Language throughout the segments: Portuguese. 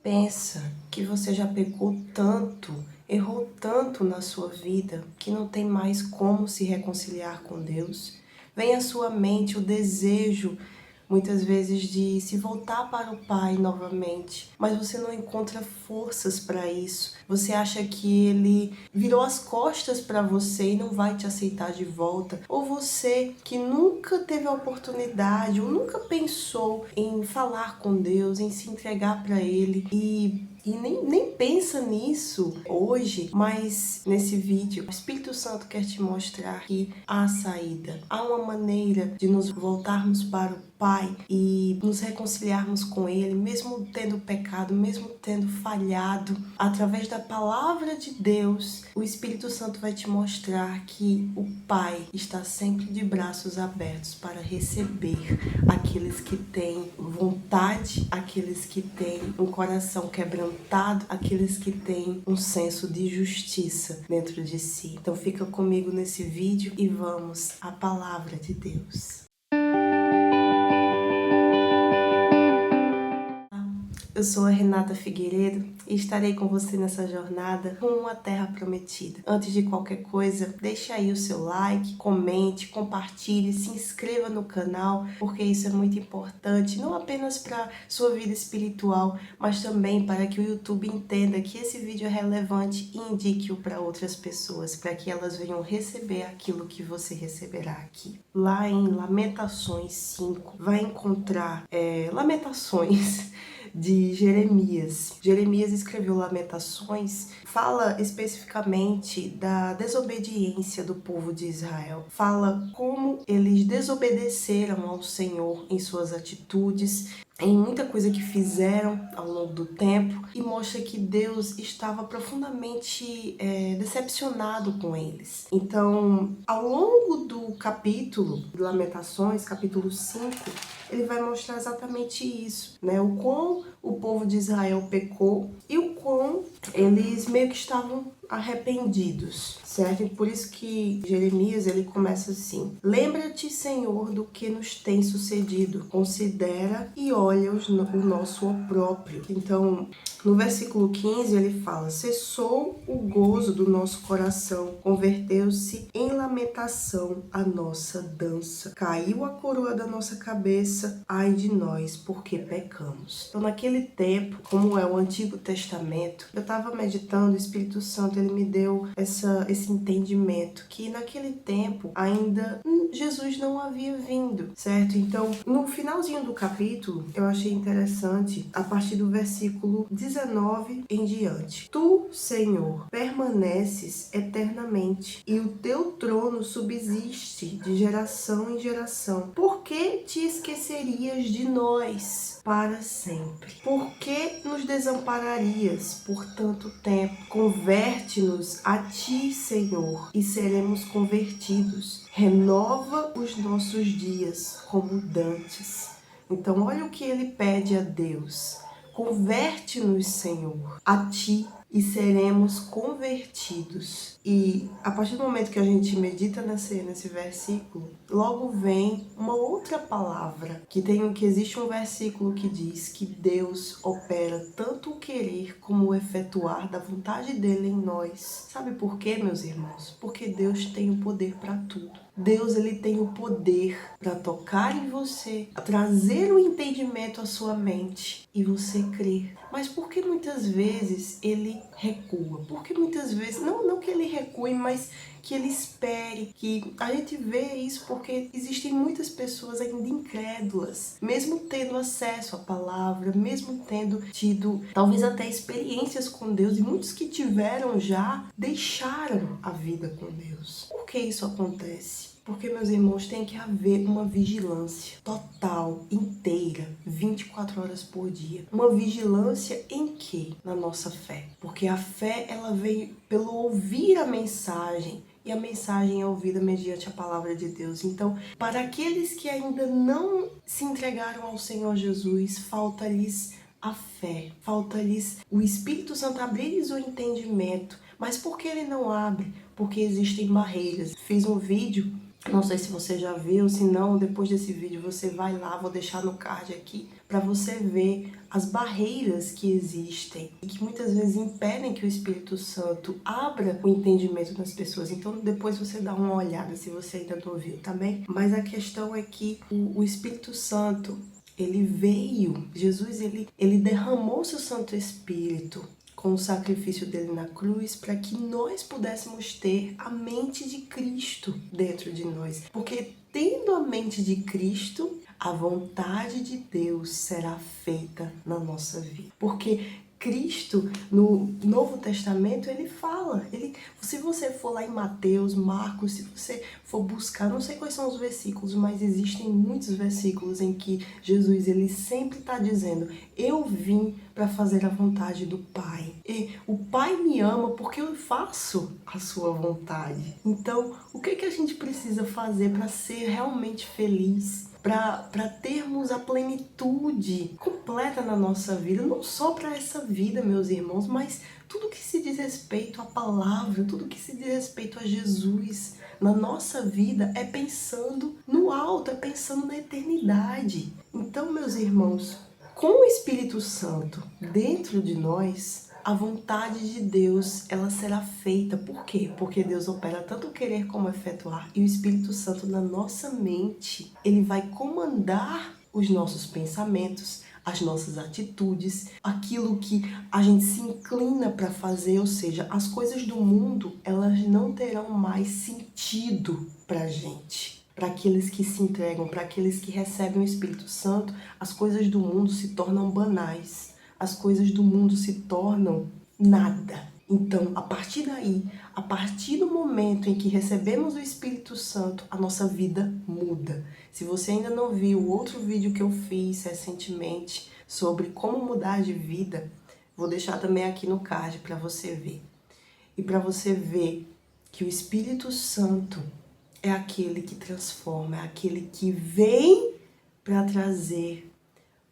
Pensa que você já pecou tanto, errou tanto na sua vida, que não tem mais como se reconciliar com Deus? Vem à sua mente o desejo, muitas vezes, de se voltar para o Pai novamente, mas você não encontra forças para isso. Você acha que Ele virou as costas para você e não vai te aceitar de volta. Ou você que nunca teve a oportunidade ou nunca pensou em falar com Deus, em se entregar para Ele e nem pensa nisso hoje, mas nesse vídeo o Espírito Santo quer te mostrar que há saída. Há uma maneira de nos voltarmos para o Pai e nos reconciliarmos com Ele, mesmo tendo pecado, mesmo tendo falhado. Através da palavra de Deus, o Espírito Santo vai te mostrar que o Pai está sempre de braços abertos para receber aqueles que têm vontade, aqueles que têm um coração quebrantado, aqueles que têm um senso de justiça dentro de si. Então fica comigo nesse vídeo e vamos à palavra de Deus. Eu sou a Renata Figueiredo e estarei com você nessa jornada rumo à Terra Prometida. Antes de qualquer coisa, deixe aí o seu like, comente, compartilhe, se inscreva no canal, porque isso é muito importante, não apenas para sua vida espiritual, mas também para que o YouTube entenda que esse vídeo é relevante e indique-o para outras pessoas, para que elas venham receber aquilo que você receberá aqui. Lá em Lamentações 5, vai encontrar Lamentações de Jeremias. Jeremias escreveu Lamentações, fala especificamente da desobediência do povo de Israel. Fala como eles desobedeceram ao Senhor em suas atitudes, em muita coisa que fizeram ao longo do tempo, e mostra que Deus estava profundamente decepcionado com eles. Então, ao longo do capítulo de Lamentações, capítulo 5, ele vai mostrar exatamente isso, né? O quão o povo de Israel pecou e o quão eles meio que estavam arrependidos, certo? E por isso que Jeremias, ele começa assim: lembra-te, Senhor, do que nos tem sucedido, considera e olha o nosso opróbrio. Então, no versículo 15 ele fala: cessou o gozo do nosso coração, converteu-se em lamentação a nossa dança, caiu a coroa da nossa cabeça, ai de nós, porque pecamos. Então, naquele tempo, como é o Antigo Testamento, eu estava meditando, o Espírito Santo ele me deu esse entendimento que naquele tempo ainda Jesus não havia vindo, certo? Então, no finalzinho do capítulo, eu achei interessante a partir do versículo 19 em diante. Tu, Senhor, permaneces eternamente e o teu trono subsiste de geração em geração. Por que te esquecerias de nós para sempre? Por que nos desampararias por tanto tempo? Converte-nos a ti, Senhor, e seremos convertidos. Renova os nossos dias como dantes. Então, olha o que ele pede a Deus: converte-nos, Senhor, a ti e seremos convertidos. E a partir do momento que a gente medita nesse versículo, logo vem uma outra palavra, que existe um versículo que diz que Deus opera tanto o querer como o efetuar da vontade dele em nós. Sabe por quê, meus irmãos? Porque Deus tem o poder para tudo. Deus, ele tem o poder para tocar em você, trazer o entendimento à sua mente e você crer. Mas por que muitas vezes ele recua? Por que muitas vezes, não que ele recue, mas que ele espere, que a gente vê isso porque existem muitas pessoas ainda incrédulas, mesmo tendo acesso à palavra, mesmo tendo tido talvez até experiências com Deus, e muitos que tiveram já deixaram a vida com Deus. Por que isso acontece? Porque, meus irmãos, tem que haver uma vigilância total, inteira, 24 horas por dia. Uma vigilância em quê? Na nossa fé. Porque a fé, ela vem pelo ouvir a mensagem. E a mensagem é ouvida mediante a palavra de Deus. Então, para aqueles que ainda não se entregaram ao Senhor Jesus, falta-lhes a fé, falta-lhes o Espírito Santo abrir-lhes o entendimento. Mas por que ele não abre? Porque existem barreiras. Fiz um vídeo Não sei se você já viu, se não, depois desse vídeo você vai lá, vou deixar no card aqui, para você ver as barreiras que existem e que muitas vezes impedem que o Espírito Santo abra o entendimento das pessoas. Então depois você dá uma olhada se você ainda não viu, tá bem? Mas a questão é que o Espírito Santo, ele veio, Jesus, ele derramou seu Santo Espírito com o sacrifício dele na cruz, para que nós pudéssemos ter a mente de Cristo dentro de nós. Porque tendo a mente de Cristo, a vontade de Deus será feita na nossa vida. Porque Cristo, no Novo Testamento, ele fala, se você for lá em Mateus, Marcos, se você for buscar, não sei quais são os versículos, mas existem muitos versículos em que Jesus, ele sempre está dizendo, eu vim para fazer a vontade do Pai. E o Pai me ama porque eu faço a sua vontade. Então, o que a gente precisa fazer para ser realmente feliz? Para termos a plenitude completa na nossa vida, não só para essa vida, meus irmãos, mas tudo que se diz respeito à palavra, tudo que se diz respeito a Jesus na nossa vida é pensando no alto, é pensando na eternidade. Então, meus irmãos, com o Espírito Santo dentro de nós, a vontade de Deus, ela será feita. Por quê? Porque Deus opera tanto o querer como o efetuar. E o Espírito Santo na nossa mente, ele vai comandar os nossos pensamentos, as nossas atitudes, aquilo que a gente se inclina para fazer, ou seja, as coisas do mundo, elas não terão mais sentido para a gente. Para aqueles que se entregam, para aqueles que recebem o Espírito Santo, as coisas do mundo se tornam banais. As coisas do mundo se tornam nada. Então, a partir daí, a partir do momento em que recebemos o Espírito Santo, a nossa vida muda. Se você ainda não viu o outro vídeo que eu fiz recentemente sobre como mudar de vida, vou deixar também aqui no card para você ver. E para você ver que o Espírito Santo é aquele que transforma, é aquele que vem para trazer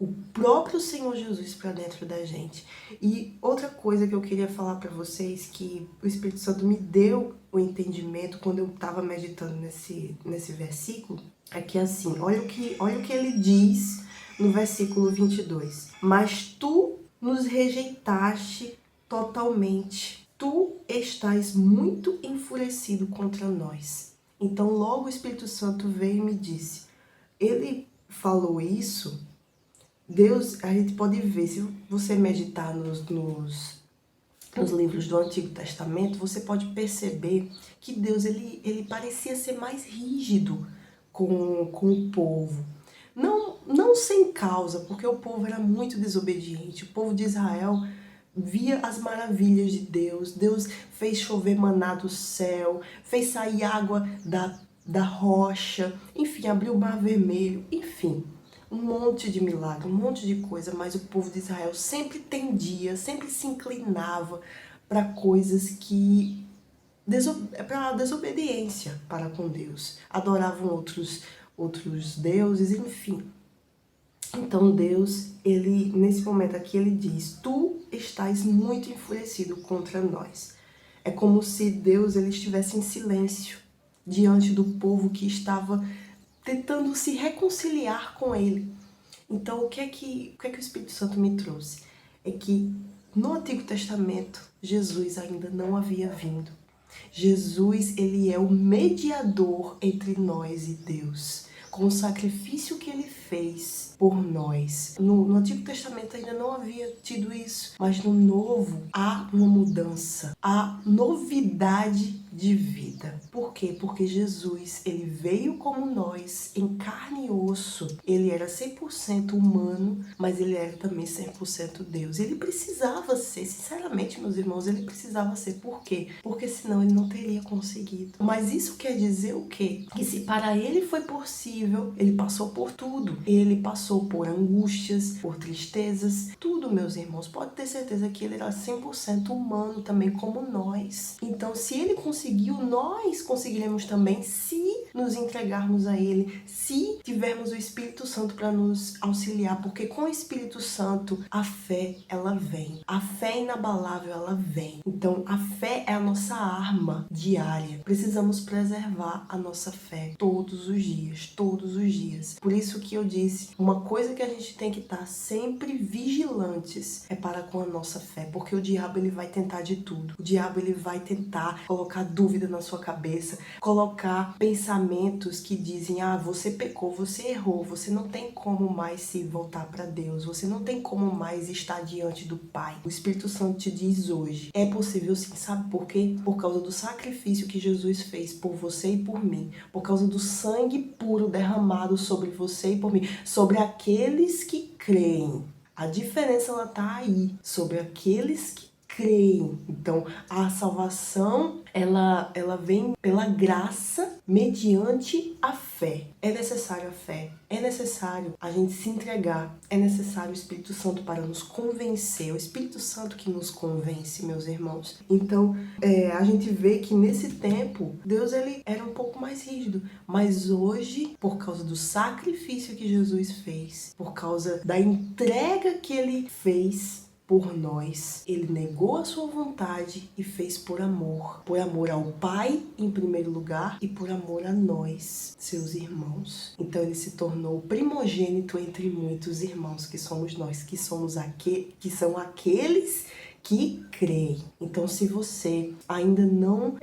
o próprio Senhor Jesus para dentro da gente. E outra coisa que eu queria falar para vocês, que o Espírito Santo me deu o entendimento quando eu estava meditando nesse versículo, é que assim, olha o que ele diz no versículo 22. Mas tu nos rejeitaste totalmente. Tu estás muito enfurecido contra nós. Então logo o Espírito Santo veio e me disse, ele falou isso. Deus, a gente pode ver, se você meditar nos livros do Antigo Testamento, você pode perceber que Deus ele parecia ser mais rígido com o povo. Não sem causa, porque o povo era muito desobediente. O povo de Israel via as maravilhas de Deus. Deus fez chover maná do céu, fez sair água da rocha, enfim, abriu o mar vermelho, enfim. Um monte de milagre, um monte de coisa, mas o povo de Israel sempre tendia, sempre se inclinava para coisas que para desobediência para com Deus. Adoravam outros deuses, enfim. Então Deus, ele nesse momento aqui ele diz: "Tu estás muito enfurecido contra nós". É como se Deus ele estivesse em silêncio diante do povo que estava tentando se reconciliar com ele. Então, o que é que o Espírito Santo me trouxe? É que no Antigo Testamento, Jesus ainda não havia vindo. Jesus, ele é o mediador entre nós e Deus, com o sacrifício que ele fez por nós. No Antigo Testamento ainda não havia tido isso, mas no Novo há uma mudança, há novidade de vida. Por quê? Porque Jesus, ele veio como nós, em carne e osso. Ele era 100% humano, mas ele era também 100% Deus. Ele precisava ser, sinceramente, meus irmãos, ele precisava ser. Por quê? Porque senão ele não teria conseguido. Mas isso quer dizer o quê? Que se para ele foi possível, ele passou por tudo. Ele passou por angústias, por tristezas, tudo, meus irmãos. Pode ter certeza que ele era 100% humano também, como nós. Então, se ele conseguiu, nós conseguiremos também, se nos entregarmos a Ele, se tivermos o Espírito Santo para nos auxiliar, porque com o Espírito Santo a fé, ela vem. A fé inabalável, ela vem. Então, a fé é a nossa arma diária. Precisamos preservar a nossa fé todos os dias, todos os dias. Por isso que eu disse, uma coisa que a gente tem que estar sempre vigilantes é para com a nossa fé, porque o diabo ele vai tentar de tudo. O diabo ele vai tentar colocar dúvida na sua cabeça, colocar pensamentos que dizem: ah, você pecou, você errou, você não tem como mais se voltar para Deus, você não tem como mais estar diante do Pai. O Espírito Santo te diz hoje, é possível sim, sabe por quê? Por causa do sacrifício que Jesus fez por você e por mim, por causa do sangue puro derramado sobre você e por mim, sobre aqueles que creem. A diferença ela tá aí, sobre aqueles que creem. Então, a salvação, ela vem pela graça mediante a fé. É necessário a fé, é necessário a gente se entregar, é necessário o Espírito Santo para nos convencer, é o Espírito Santo que nos convence, meus irmãos. Então, a gente vê que nesse tempo, Deus ele era um pouco mais rígido, mas hoje, por causa do sacrifício que Jesus fez, por causa da entrega que ele fez por nós, ele negou a sua vontade e fez por amor ao Pai em primeiro lugar e por amor a nós, seus irmãos. Então ele se tornou primogênito entre muitos irmãos, que somos nós, que são aqueles que creem. Então, se você ainda não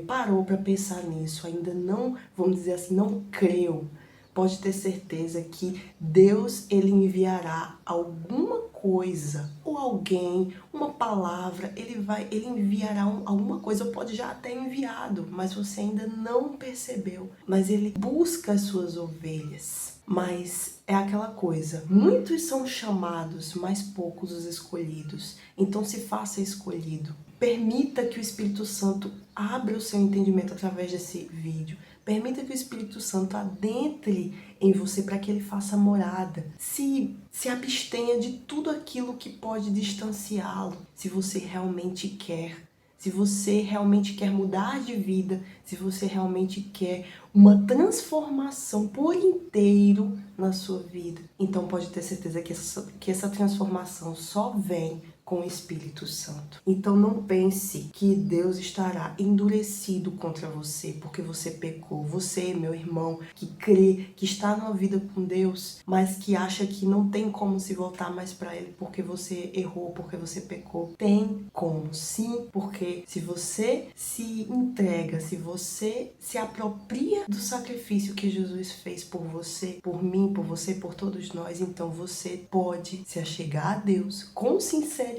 parou para pensar nisso, ainda não, vamos dizer assim, não creu, pode ter certeza que Deus ele enviará alguma coisa ou alguém, uma palavra, ele enviará alguma coisa, ou pode já ter enviado, mas você ainda não percebeu. Mas ele busca as suas ovelhas. Mas é aquela coisa, muitos são chamados, mas poucos os escolhidos. Então se faça escolhido. Permita que o Espírito Santo abra o seu entendimento através desse vídeo. Permita que o Espírito Santo adentre em você para que ele faça morada. Se abstenha de tudo aquilo que pode distanciá-lo, se você realmente quer. Se você realmente quer mudar de vida, se você realmente quer uma transformação por inteiro na sua vida, então pode ter certeza que essa transformação só vem com o Espírito Santo. Então não pense que Deus estará endurecido contra você porque você pecou. Você, meu irmão, que crê, que está numa vida com Deus, mas que acha que não tem como se voltar mais para Ele porque você errou, porque você pecou. Tem como, sim, porque se você se entrega, se você se apropria do sacrifício que Jesus fez por você, por mim, por você, por todos nós, então você pode se achegar a Deus com sinceridade,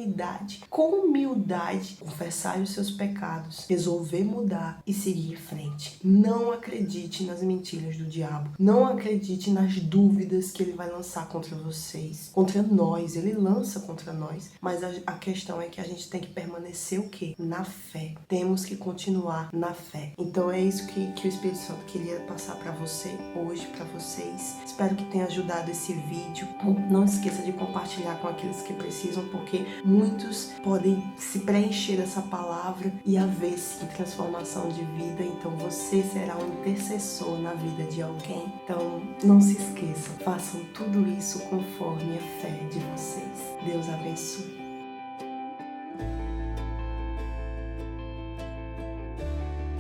com humildade, confessar os seus pecados, resolver mudar e seguir em frente. Não acredite nas mentiras do diabo. Não acredite nas dúvidas que ele vai lançar contra vocês, contra nós. Ele lança contra nós. Mas a questão é que a gente tem que permanecer o quê? Na fé. Temos que continuar na fé. Então é isso que o Espírito Santo queria passar para você hoje, para vocês. Espero que tenha ajudado esse vídeo. Não esqueça de compartilhar com aqueles que precisam, porque muitos podem se preencher dessa palavra e haver sim transformação de vida. Então você será um intercessor na vida de alguém. Então não se esqueçam, façam tudo isso conforme a fé de vocês. Deus abençoe.